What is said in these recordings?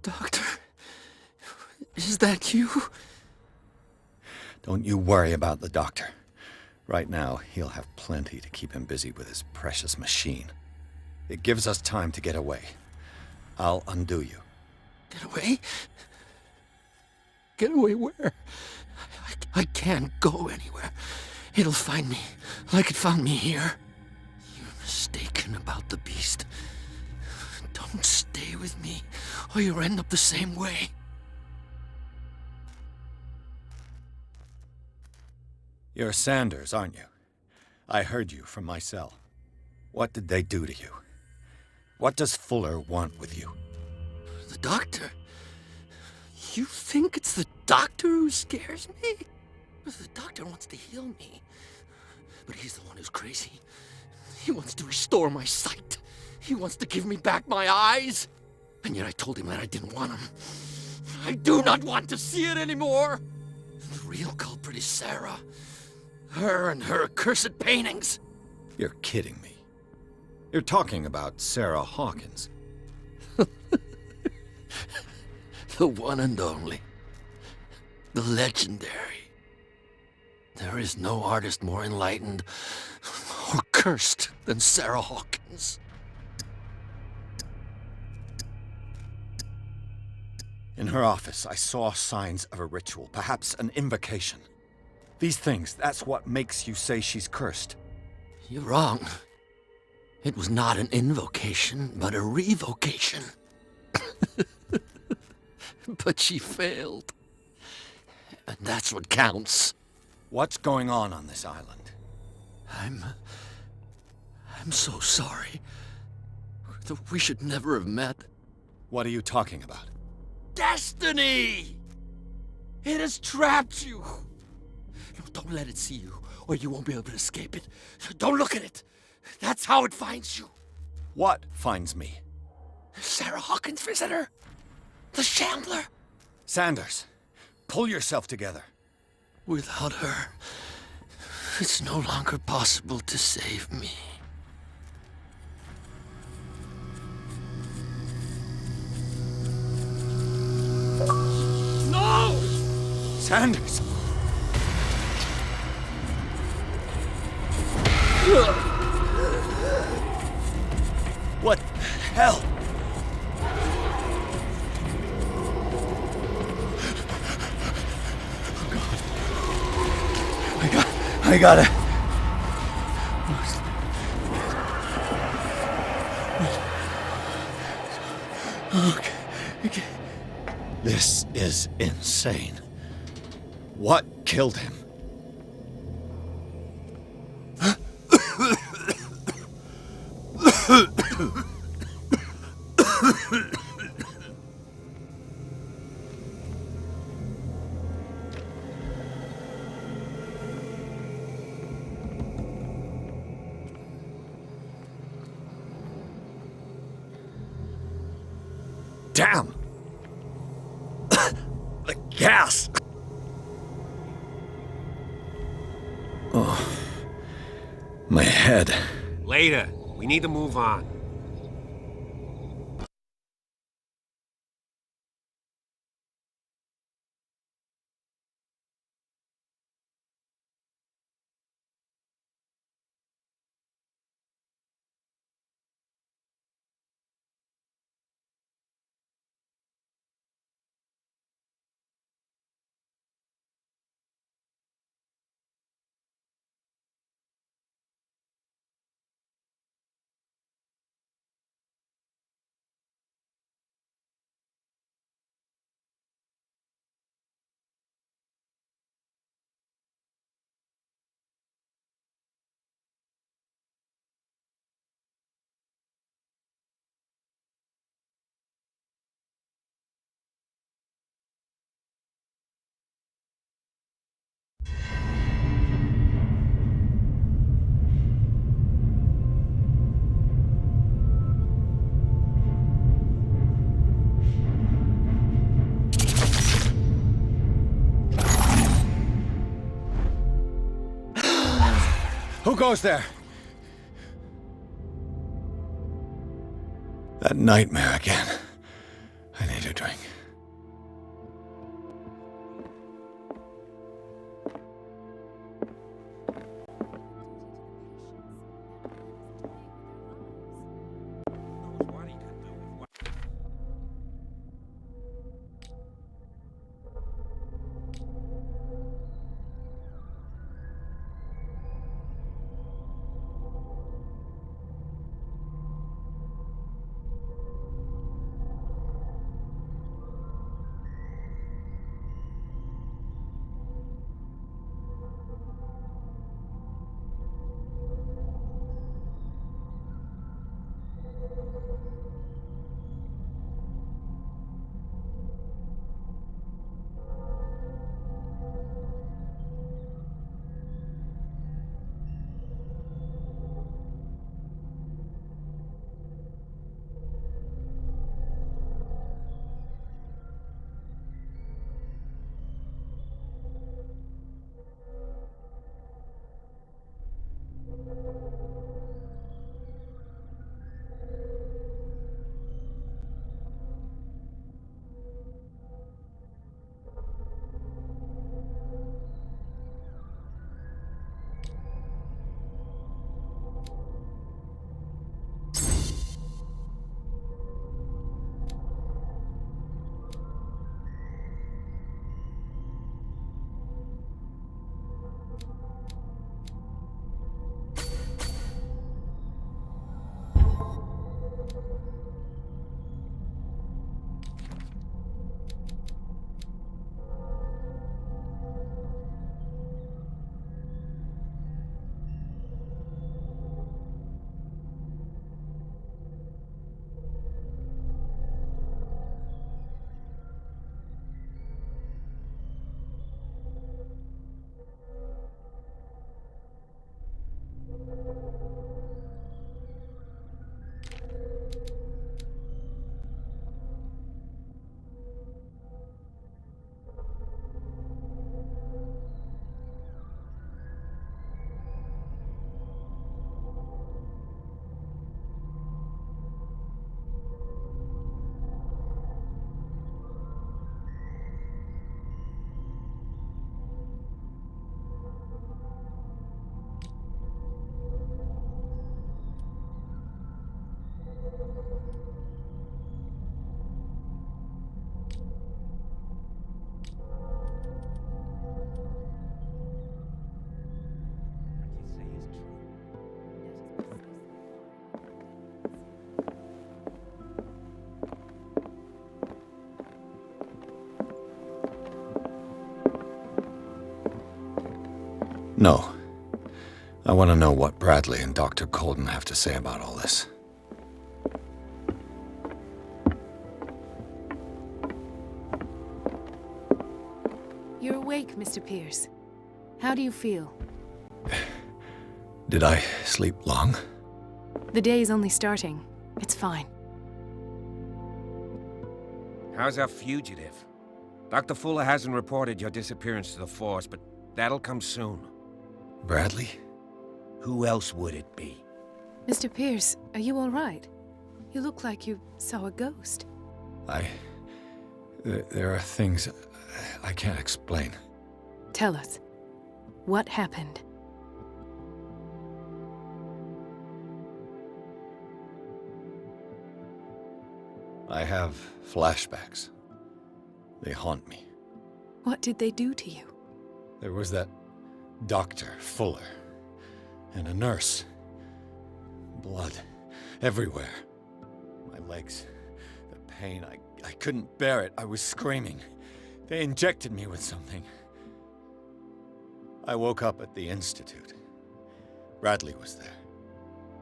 Doctor, is that you? Don't you worry about the doctor. Right now, he'll have plenty to keep him busy with his precious machine. It gives us time to get away. I'll undo you. Get away? Get away where? I can't go anywhere. It'll find me, like it found me here. You're mistaken about the beast. Don't stay with me, or you'll end up the same way. You're Sanders, aren't you? I heard you from my cell. What did they do to you? What does Fuller want with you? The doctor? You think it's the doctor who scares me? The doctor wants to heal me. But he's the one who's crazy. He wants to restore my sight. He wants to give me back my eyes. And yet I told him that I didn't want him. I do not want to see it anymore. The real culprit is Sarah. Her and her accursed paintings. You're kidding me. You're talking about Sarah Hawkins. The one and only. The legendary. There is no artist more enlightened or cursed than Sarah Hawkins. In her office, I saw signs of a ritual, perhaps an invocation. These things, that's what makes you say she's cursed. You're wrong. It was not an invocation, but a revocation. But she failed. And that's what counts. What's going on this island? I'm so sorry. We should never have met. What are you talking about? Destiny! It has trapped you. No, don't let it see you, or you won't be able to escape it. Don't look at it. That's how it finds you. What finds me? Sarah Hawkins' visitor. The Shambler. Sanders, pull yourself together. Without her, it's no longer possible to save me. No! Sanders! What the hell? I gotta... Okay. This is insane. What killed him? Damn! The gas! Oh, my head. Later. We need to move on. Who goes there? That nightmare again. I need need a drink. No. I want to know what Bradley and Dr. Colden have to say about all this. You're awake, Mr. Pierce. How do you feel? Did I sleep long? The day is only starting. It's fine. How's our fugitive? Dr. Fuller hasn't reported your disappearance to the Force, but that'll come soon. Bradley? Who else would it be? Mr. Pierce, are you all right? You look like you saw a ghost. There are things I can't explain. Tell us. What happened? I have flashbacks. They haunt me. What did they do to you? There was that Dr. Fuller and a nurse. Blood everywhere. My legs, the pain, I couldn't bear it. I was screaming. They injected me with something. I woke up at the Institute. Bradley was there.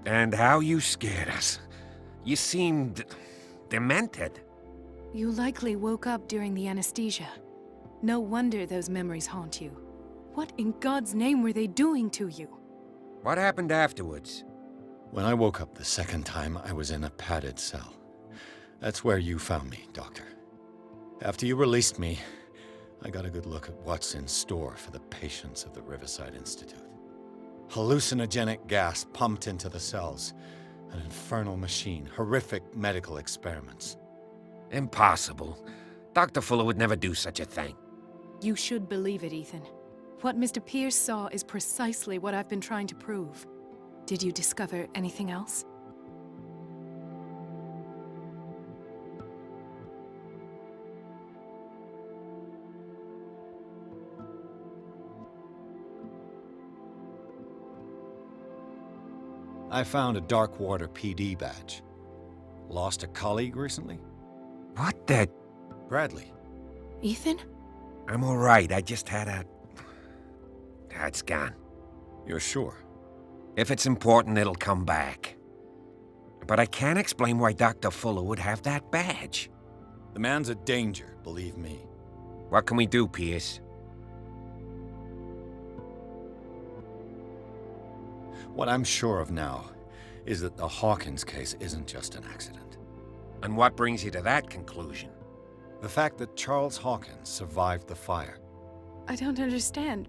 And how you scared us. You seemed demented. You likely woke up during the anesthesia. No wonder those memories haunt you. What in God's name were they doing to you? What happened afterwards? When I woke up the second time, I was in a padded cell. That's where you found me, Doctor. After you released me, I got a good look at what's in store for the patients of the Riverside Institute. Hallucinogenic gas pumped into the cells. An infernal machine, horrific medical experiments. Impossible. Dr. Fuller would never do such a thing. You should believe it, Ethan. What Mr. Pierce saw is precisely what I've been trying to prove. Did you discover anything else? I found a Darkwater PD badge. Lost a colleague recently? What the... Bradley. Ethan? I'm all right. I just had a... It's gone. You're sure? If it's important, it'll come back. But I can't explain why Dr. Fuller would have that badge. The man's a danger, believe me. What can we do, Pierce? What I'm sure of now is that the Hawkins case isn't just an accident. And what brings you to that conclusion? The fact that Charles Hawkins survived the fire. I don't understand.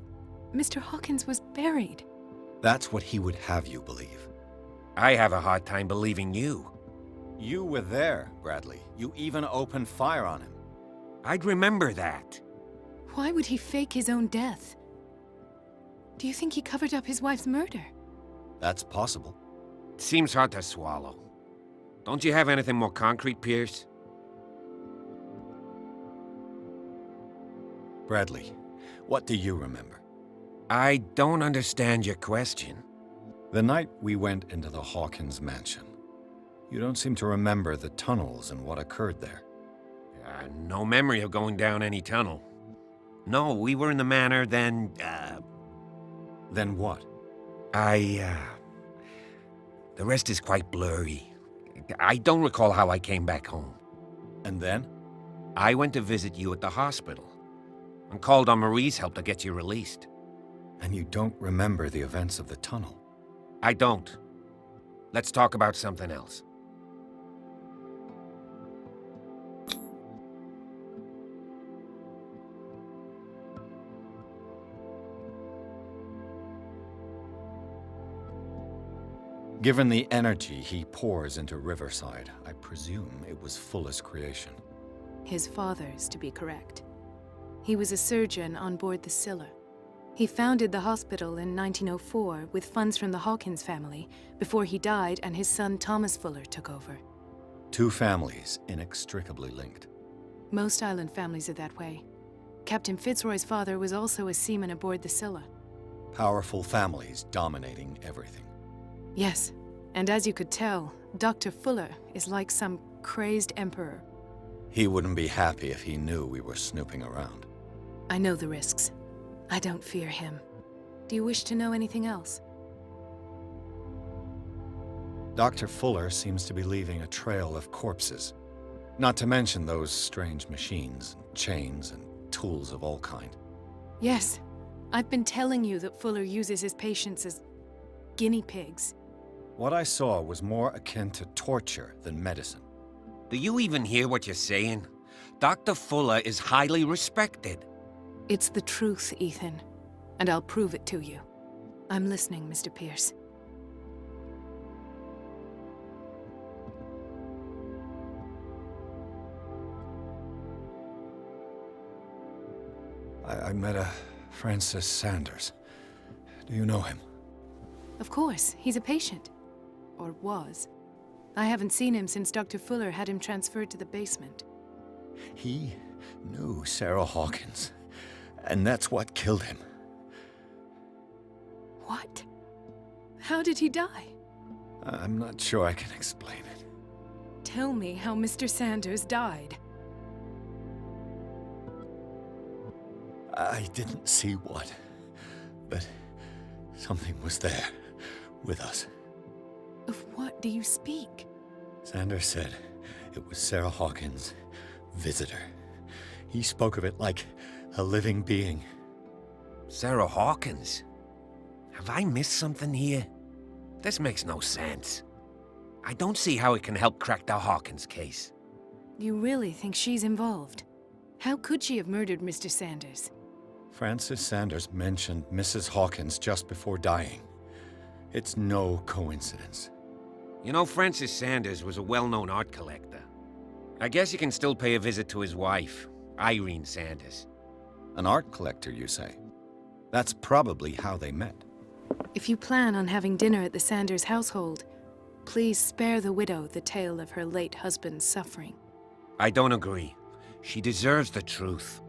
Mr. Hawkins was buried. That's what he would have you believe. I have a hard time believing you. You were there, Bradley. You even opened fire on him. I'd remember that. Why would he fake his own death? Do you think he covered up his wife's murder? That's possible. It seems hard to swallow. Don't you have anything more concrete, Pierce? Bradley, what do you remember? I don't understand your question. The night we went into the Hawkins mansion. You don't seem to remember the tunnels and what occurred there. No memory of going down any tunnel. No, we were in the manor, then, Then what? The rest is quite blurry. I don't recall how I came back home. And then? I went to visit you at the hospital and called on Marie's help to get you released. And you don't remember the events of the tunnel? I don't. Let's talk about something else. Given the energy he pours into Riverside, I presume it was Fuller's creation. His father's, to be correct. He was a surgeon on board the Scylla. He founded the hospital in 1904 with funds from the Hawkins family before he died and his son Thomas Fuller took over. Two families inextricably linked. Most island families are that way. Captain Fitzroy's father was also a seaman aboard the Scylla. Powerful families dominating everything. Yes, and as you could tell, Dr. Fuller is like some crazed emperor. He wouldn't be happy if he knew we were snooping around. I know the risks. I don't fear him. Do you wish to know anything else? Dr. Fuller seems to be leaving a trail of corpses. Not to mention those strange machines, chains, and tools of all kind. Yes. I've been telling you that Fuller uses his patients as guinea pigs. What I saw was more akin to torture than medicine. Do you even hear what you're saying? Dr. Fuller is highly respected. It's the truth, Ethan. And I'll prove it to you. I'm listening, Mr. Pierce. I met a Francis Sanders. Do you know him? Of course, he's a patient. Or was. I haven't seen him since Dr. Fuller had him transferred to the basement. He knew Sarah Hawkins, and that's what killed him. What? How did he die? I'm not sure I can explain it. Tell me how Mr. Sanders died. I didn't see what, but something was there with us. Of what do you speak? Sanders said it was Sarah Hawkins' visitor. He spoke of it like a living being. Sarah Hawkins? Have I missed something here? This makes no sense. I don't see how it can help crack the Hawkins case. You really think she's involved? How could she have murdered Mr. Sanders? Francis Sanders mentioned Mrs. Hawkins just before dying. It's no coincidence. You know, Francis Sanders was a well-known art collector. I guess you can still pay a visit to his wife, Irene Sanders. An art collector, you say? That's probably how they met. If you plan on having dinner at the Sanders household, please spare the widow the tale of her late husband's suffering. I don't agree. She deserves the truth.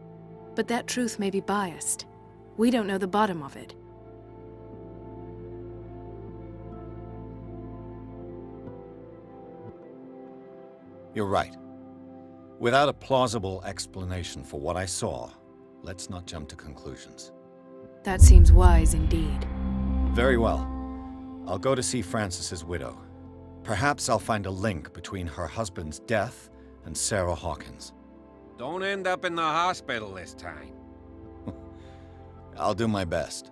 But that truth may be biased. We don't know the bottom of it. You're right. Without a plausible explanation for what I saw, let's not jump to conclusions. That seems wise indeed. Very well. I'll go to see Francis's widow. Perhaps I'll find a link between her husband's death and Sarah Hawkins. Don't end up in the hospital this time. I'll do my best.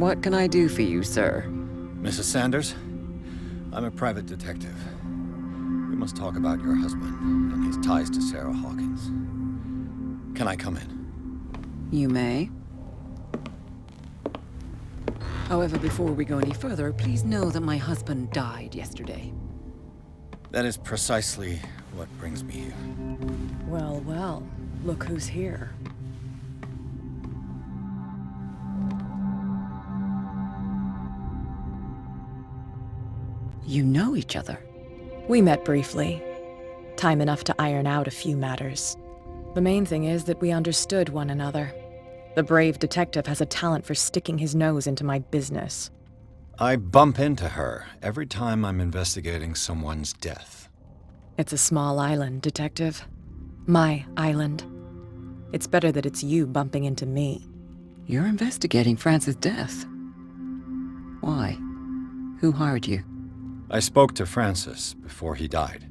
What can I do for you, sir? Mrs. Sanders, I'm a private detective. We must talk about your husband and his ties to Sarah Hawkins. Can I come in? You may. However, before we go any further, please know that my husband died yesterday. That is precisely what brings me here. Well, well, look who's here. You know each other. We met briefly. Time enough to iron out a few matters. The main thing is that we understood one another. The brave detective has a talent for sticking his nose into my business. I bump into her every time I'm investigating someone's death. It's a small island, Detective. My island. It's better that it's you bumping into me. You're investigating Francis' death. Why? Who hired you? I spoke to Francis before he died.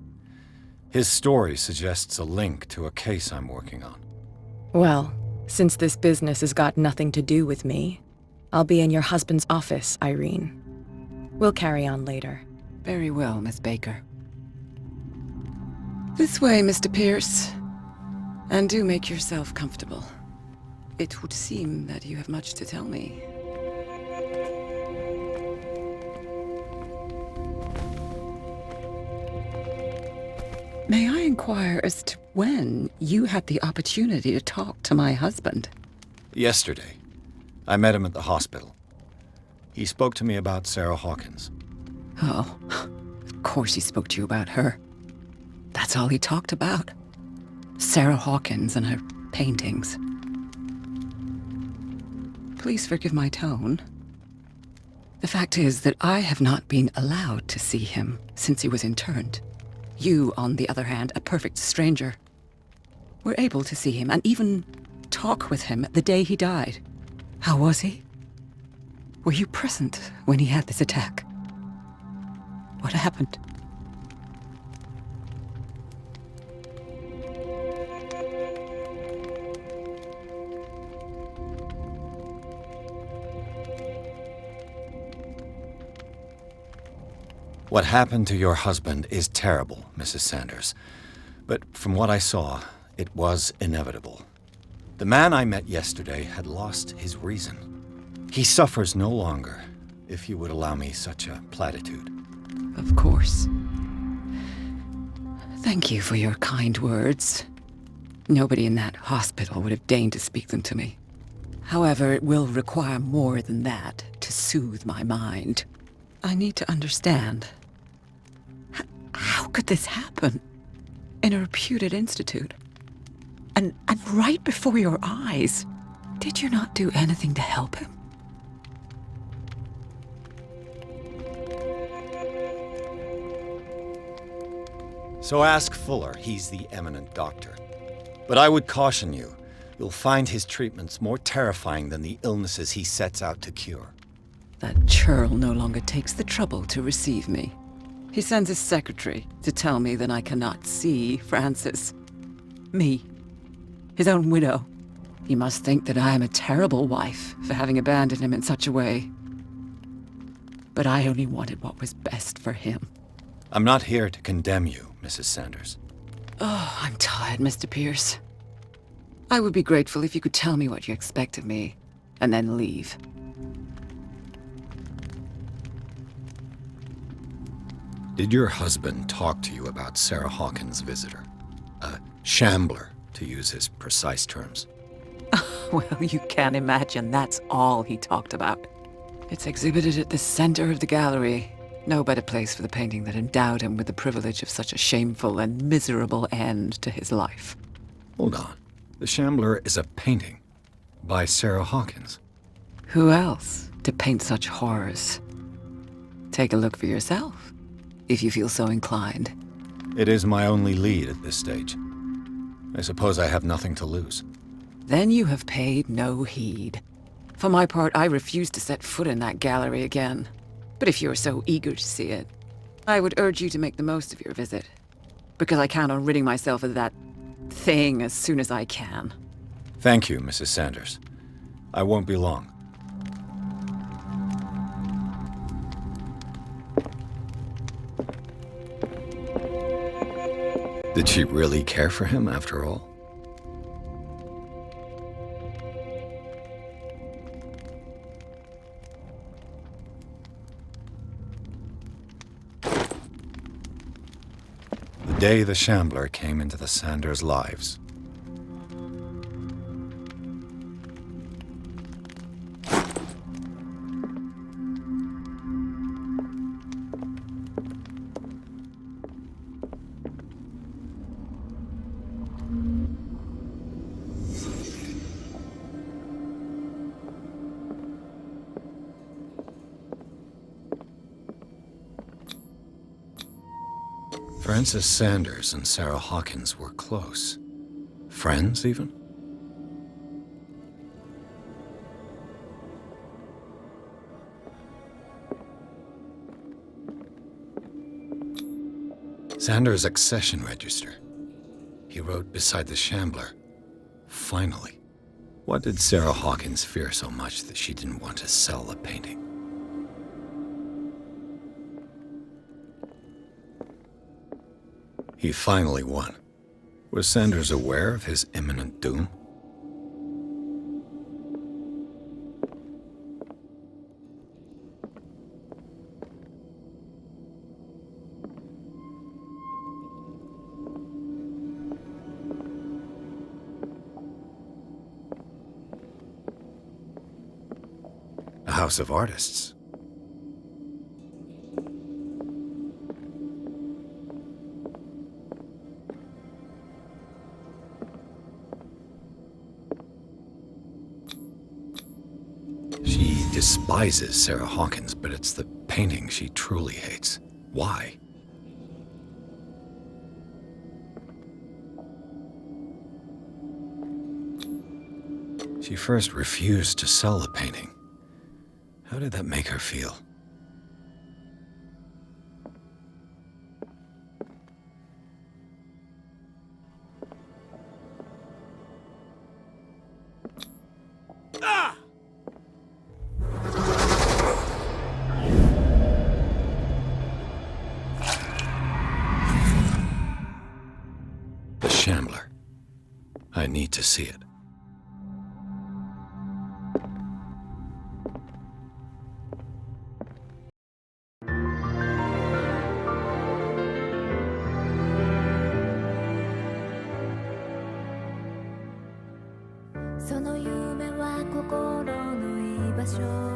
His story suggests a link to a case I'm working on. Well, since this business has got nothing to do with me, I'll be in your husband's office, Irene. We'll carry on later. Very well, Miss Baker. This way, Mr. Pierce. And do make yourself comfortable. It would seem that you have much to tell me. May I inquire as to when you had the opportunity to talk to my husband? Yesterday, I met him at the hospital. He spoke to me about Sarah Hawkins. Oh, of course he spoke to you about her. That's all he talked about. Sarah Hawkins and her paintings. Please forgive my tone. The fact is that I have not been allowed to see him since he was interned. You, on the other hand, a perfect stranger, were able to see him and even talk with him the day he died. How was he? Were you present when he had this attack? What happened? What happened to your husband is terrible, Mrs. Sanders. But from what I saw, it was inevitable. The man I met yesterday had lost his reason. He suffers no longer, if you would allow me such a platitude. Of course. Thank you for your kind words. Nobody in that hospital would have deigned to speak them to me. However, it will require more than that to soothe my mind. I need to understand. How could this happen? In a reputed institute? And right before your eyes? Did you not do anything to help him? So ask Fuller, he's the eminent doctor. But I would caution you, you'll find his treatments more terrifying than the illnesses he sets out to cure. That churl no longer takes the trouble to receive me. He sends his secretary to tell me that I cannot see Francis. Me. His own widow. He must think that I am a terrible wife for having abandoned him in such a way. But I only wanted what was best for him. I'm not here to condemn you, Mrs. Sanders. Oh, I'm tired, Mr. Pierce. I would be grateful if you could tell me what you expect of me, and then leave. Did your husband talk to you about Sarah Hawkins' visitor? A shambler, to use his precise terms. Well, you can imagine that's all he talked about. It's exhibited at the center of the gallery. No better place for the painting that endowed him with the privilege of such a shameful and miserable end to his life. Hold on. The Shambler is a painting by Sarah Hawkins. Who else to paint such horrors? Take a look for yourself, if you feel so inclined. It is my only lead at this stage. I suppose I have nothing to lose. Then you have paid no heed. For my part, I refuse to set foot in that gallery again. But if you're so eager to see it, I would urge you to make the most of your visit. Because I count on ridding myself of that thing as soon as I can. Thank you, Mrs. Sanders. I won't be long. Did she really care for him after all? The day the Shambler came into the Sanders' lives. Francis Sanders and Sarah Hawkins were close. Friends, even? Sanders' accession register. He wrote beside the Shambler, "Finally." What did Sarah Hawkins fear so much that she didn't want to sell the painting? He finally won. Was Sanders aware of his imminent doom? A house of artists. despises Sarah Hawkins, but it's the painting she truly hates. Why? She first refused to sell the painting. How did that make her feel? The Shambler. I need to see it. "その夢は心の居場所」